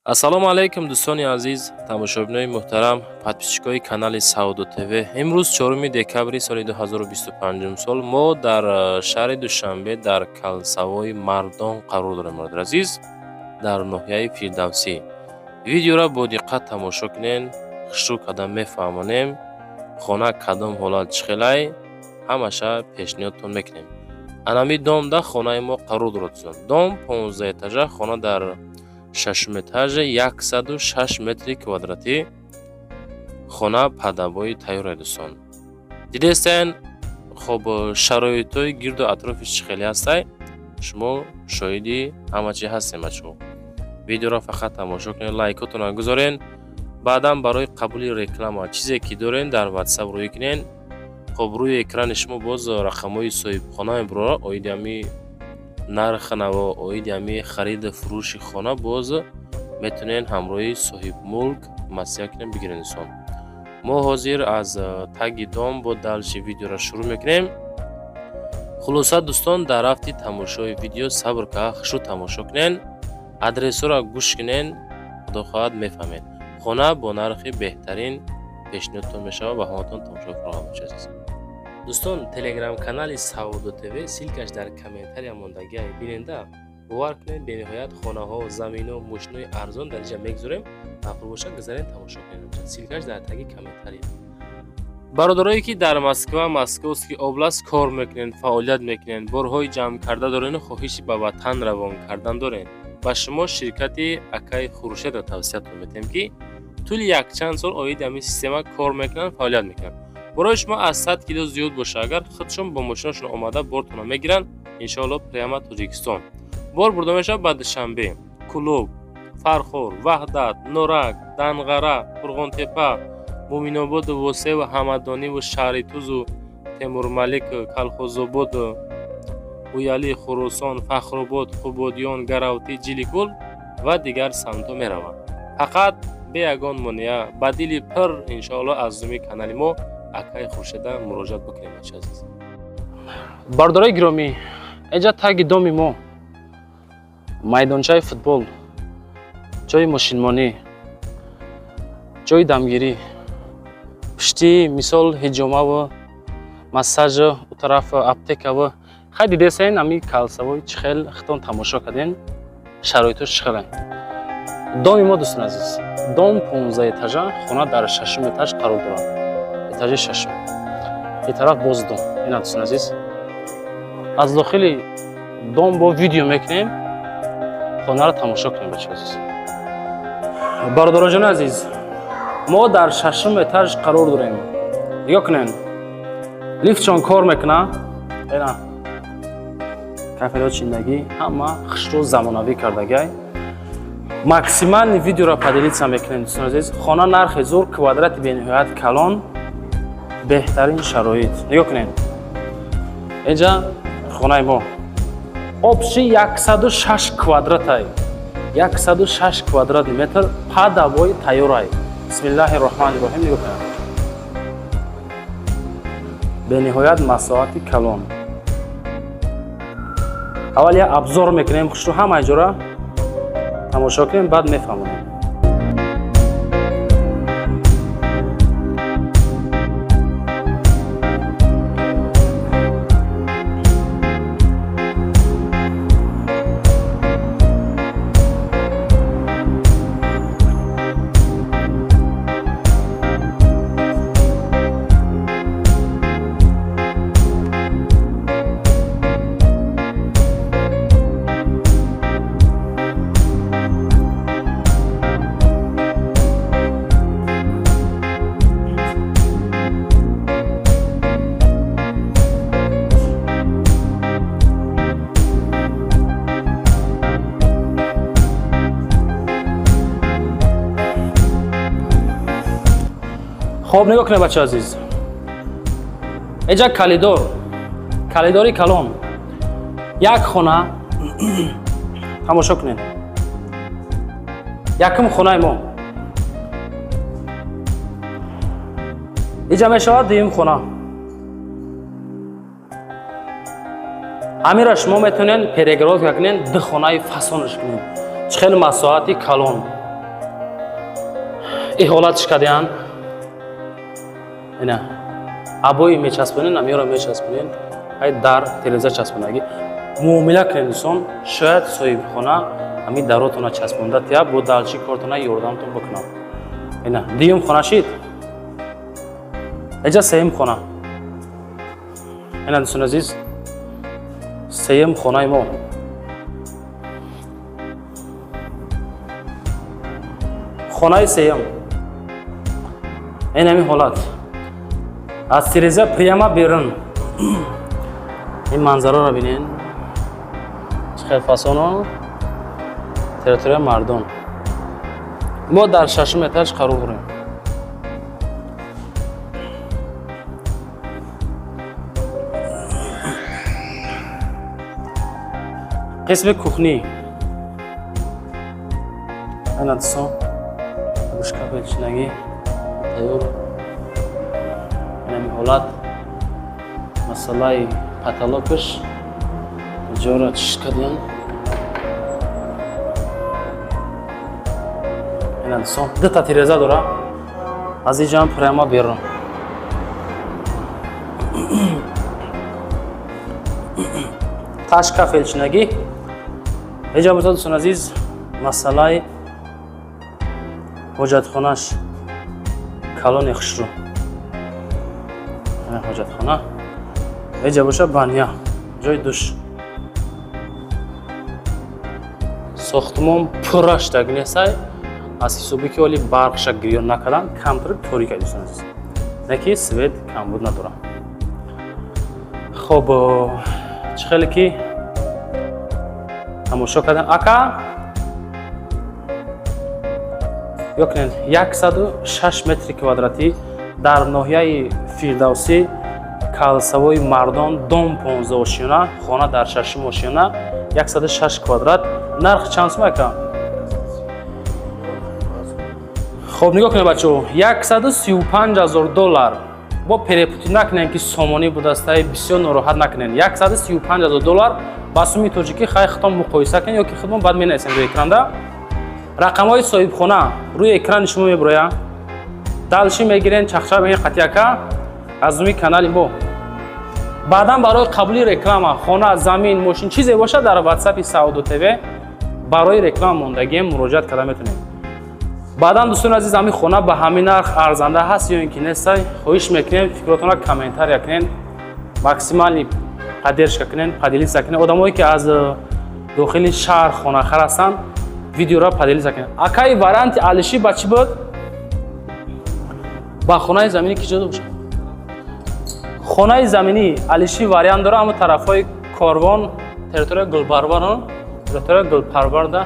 ассалому алайкум дӯстони азиз, тамошобинони муҳтарам, подписчикои канали Саудо ТВ. Имрӯз 4 декабри соли 2025 сол мо дар шаҳри Душанбе дар Калсавои Мардон қарор дорем. Муродари азиз, дар ноҳияи Фирдавсӣ. Видеоро бо диққат тамошо кунен, хушрӯ карда мефаҳмонем хона кадом ҳолат чӣ хелай, ҳамаша пешниҳодтон мекунем. Анами домда хонаи мо қарор дорад. Дом 15 этажа, хона дар 6 этаже, 106 метри квадратӣ, хона падабои тайёре дӯстон. Дидестен хоб шароитои гирду атрофи чӣ хеле ҳастай? Шумо шоҳиди ҳама чи ҳастем бачаҳо. Видеоро фақат тамошо кунед, лайкотонро гузорен. Баъдан барои қабули реклама чизе ки дорен дар WhatsApp рӯй кунен. Хоб рӯи экрани шумо боз рақамҳои соҳибхона мебура, оиди ами нарх наво, оиди ами хариду фурӯши хона боз метонен ҳамроҳи соҳибмулк масъя кунен бигирен дӯстон. Мо ҳозир аз таги дом бо далши видеоро шурӯъ мекунем. Хулоса дӯстон, дар рафти тамошои видео сабр карда хушрӯ тамошо кунен, адресҳоро гӯш кунен, худо хоҳад мефаҳмед. Хона бо нархи беҳтарин пешниҳодтон мешавад ва ҳаматон тамошои фароғат бошед. дӯстон, телеграм-канали Саудо ТВ силкаш дар комментария мондагиа биненда. бовар кунед, бениҳоят хонаҳо, заминҳо, мошинои арзон дар инҷа мегузорем. Мафрур бошад гузарен тамошо кунед. Силкаш дар таги комментария. бародарое ки дар Москва, Московский област кор мекунен, фаъолият мекунен, борҳои ҷамъ карда дорену хоҳиши ба ватан равон кардан дорен, ба шумо ширкати Акаи Хуршедро тавсиятон метем ки тӯли якчанд сол оиди ҳамин система кор мекунанд, фаъолият мекунанд. برای شما از 100 کیلو زیاد باشه، اگر خودشون با ماشینشون اومده بارتون میگیرن، انشالله پریما تاجیکستان بار برده میشه. به دوشنبه، کلوب، فرخور، وحدت، نورک، دنغره، قرغون تپه، مومین آباد، واسه و همدانی و شهر توز و تیمور ملک، کلخوزآباد، اویالی، خراسان، فخرآباد، خوبادیان، گراوتی، جیلیکول و دیگر سمتا میروند. فقط به یگان مانع بدیلی پر انشالله از زمین کانال ما Акаи Хуршеда муроҷиат бикунем. азиз бардораи гиромӣ, инҷа таги доми мо майдончаи футбол, ҷои мошинмонӣ, ҷои дамгирӣ, пишти мисол ҳиҷомаву массажу тараф аптекаву хай дидесен ами Калсавои чӣ хел хитон тамошо карден, шароитош чӣ хелай. Доми мо дӯстон азиз, дом 15 этажа, хона дар 6 этаж қарор дорад. этажи 6. این طرف باز دام. این دوستان عزیز، از داخل دام با ویدیو میکنیم، خانه را تماشا کنیم بچه عزیز. برادران جان عزیز، ما در 6 etaج قرار داریم. نگاه کنین، لیفت چون کار میکنه، اینا کافه‌های چیندگی همه خشتو زمانوی کردگی. ماکسیمال ویدیو را پدیلیت میکنیم دوستان عزیز. خانه نرخ زور کوادرات بین‌نهایت کلان، بهترین شرایط. نگاه کنین، اینجا خانه ما آبشی 106 کوادرات ای، 106 کوادرات متر پادابای تیار ای. بسم الله الرحمن الرحیم. نگاه کنین، به نهایت مساحت کلان. اول یه ابزار میکنیم، خوشو همه جورا تماشا کنیم، بعد میفهمونیم. خب نگاه کنید بچه عزیز، اینجا کلیداری کلان، یک خانه تماشا کنید، یکم خانه ما اینجا میشود دویم خانه. همین را شما میتونین پرگراف کنین، دو خانه فسانش کنین. چه خیلی مساحتی کلان، حالت شکدیان اینا ابوی میچسبونین امیرا میچسبونین ای در تلویزیون چسبونگی معامله کنیسون شاید صاحب خانه امی دراتون چسبونده تیا با دالچی کارتون یاردمتون بکنم اینا دیم خانه شید اجا سیم خانه اینا دوستان عزیز سیم خانه ما خانه سیم این همی حالت از تیرزه پریما بیرون این منظره را بینین چه فاسونو تریتوری مردم ما در 6 مترش قرار داریم قسم کوخنی این دوستان بشکا بلچنگی تیار این حالت مسئله پتالوکش جورا چشکدیان این دوستان دو تا تیرزه داره از اینجا هم پریما بیرون تاشکا فلچنگی اینجا بودتا دوستان عزیز مسئله حجت خانهش کلون خشرو این حجت خانه اینجا باشه بانیا جای دوش ساختمان پرش دگنیسای از حسابی که ولی برقش گریان نکردن کمتر تاریک دوستان عزیز نکی سوید کم بود ندارم خب چه خیلی که تماشا کردن اکا یکنین 106 متر کвадрати در ناحیه فیردوسی کالسوی مردان دом 15 ошина خانه در 6 ошина 106 کвадрат نرخ چند سوم اکا خب نگاه کنید بچه‌ها $135,000 با перепути نکنین که سامانی بود است بسیار ناراحت نکنین $135,000 با سومی توجیکی خیلی ختم مقایسه کنین یا که خودمون بعد می‌نویسیم روی اکران دا رقم‌های صاحب خانه روی اکران شما میبرویا دالشی میگیرین چخچه به قطعه از می کانال ما بعدا برای قبولی رکلام خانه زمین ماشین چیزی باشه در واتساپ سعودو تیوی برای رکلام موندگی مراجعه کرده میتونید بعدا دوستان عزیز همین خانه به همین نرخ ارزنده هست یا اینکه نیست خواهش میکنیم فکراتون را کامنتار کنین ماکسیمالی قدرش کنین پدیلیس کنین آدمایی که از داخل شهر خانه خر هستن ویدیو را پدیلیس کنین اکای وارانت علشی بچی بود با خانه زمینی که جدا باشه خانه زمینی علشی واریان داره اما طرفای کاروان تریتوری گلپرور ده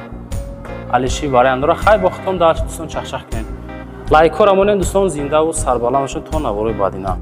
علشی واریان داره خیلی با خودتون داشت دوستان چخچخ کنین لایک ها را مونین دوستان زنده و سربلند باشین تا نوارای بعدی نه